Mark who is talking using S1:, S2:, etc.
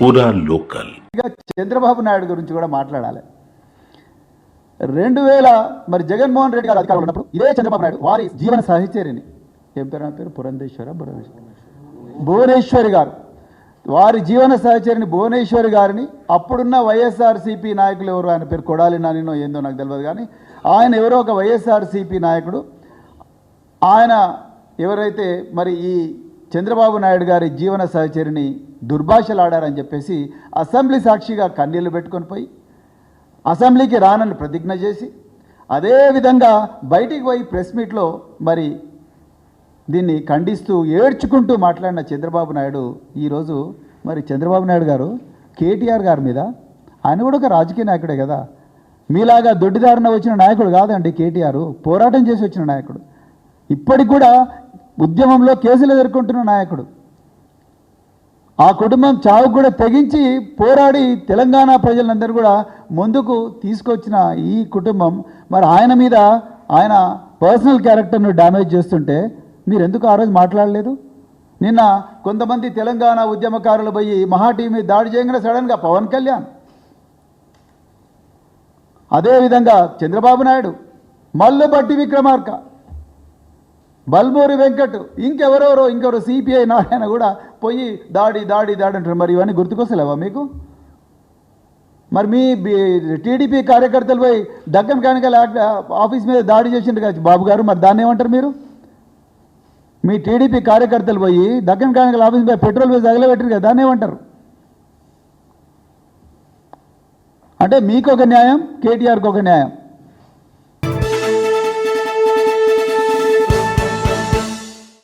S1: పూరా లోకల్.
S2: ఇక చంద్రబాబు నాయుడు గురించి కూడా మాట్లాడాలి. 2000 మరి జగన్మోహన్ రెడ్డి గారు అధికారంలో ఉన్నప్పుడు ఇదే చంద్రబాబు నాయుడు వారి జీవన సహచరిని ఏం పేరు నా పేరు భువనేశ్వరి గారు వారి జీవన సహచరిని భువనేశ్వరి గారిని అప్పుడున్న వైఎస్ఆర్సీపీ నాయకులు ఎవరు, ఆయన పేరు కొడాలి నానినో ఏందో నాకు తెలియదు, కానీ ఆయన ఎవరో ఒక వైఎస్ఆర్సీపీ నాయకుడు, ఆయన ఎవరైతే మరి ఈ చంద్రబాబు నాయుడు గారి జీవన సహచరిని దుర్భాషలాడారని చెప్పేసి అసెంబ్లీ సాక్షిగా కన్నీళ్లు పెట్టుకొని పోయి అసెంబ్లీకి రానని ప్రతిజ్ఞ చేసి అదేవిధంగా బయటికి పోయి ప్రెస్ మీట్లో మరి దీన్ని ఖండిస్తూ ఏడ్చుకుంటూ మాట్లాడిన చంద్రబాబు నాయుడు ఈరోజు మరి చంద్రబాబు నాయుడు గారు కేటీఆర్ గారి మీద, ఆయన కూడా ఒక రాజకీయ నాయకుడే కదా, మీలాగా దొడ్డిదారిన వచ్చిన నాయకుడు కాదండి కేటీఆర్, పోరాటం చేసి వచ్చిన నాయకుడు, ఇప్పటికి కూడా ఉద్యమంలో కేసులు ఎదుర్కొంటున్న నాయకుడు, ఆ కుటుంబం చావు కూడా తెగించి పోరాడి తెలంగాణ ప్రజలందరూ కూడా ముందుకు తీసుకొచ్చిన ఈ కుటుంబం మరి ఆయన మీద ఆయన పర్సనల్ క్యారెక్టర్ను డ్యామేజ్ చేస్తుంటే మీరు ఎందుకు ఆ రోజు మాట్లాడలేదు? నిన్న కొంతమంది తెలంగాణ ఉద్యమకారులు పోయి మహా టీవీ మీద దాడి చేయగానే సడన్గా పవన్ కళ్యాణ్, అదేవిధంగా చంద్రబాబు నాయుడు, మల్లుబట్టి విక్రమార్క, బల్మూరి వెంకట్, ఇంకెవరో సిపిఐ నారాయణ కూడా పోయి దాడి అంటారు. మరి ఇవన్నీ గుర్తుకొస్తలేవా మీకు? మరి మీ టీడీపీ కార్యకర్తలు పోయి దక్కన్ కానికల్ ఆఫీస్ మీద దాడి చేసిండ్రు కదా బాబు గారు, మరి దాన్ని ఏమంటారు మీరు? మీ టీడీపీ కార్యకర్తలు పోయి దక్కన్ కానికల్ ఆఫీస్ మీద పెట్రోల్ వేసి తగలబెట్టారు కదా, దాన్ని ఏమంటారు? అంటే మీకు ఒక న్యాయం, కేటీఆర్కి ఒక న్యాయం.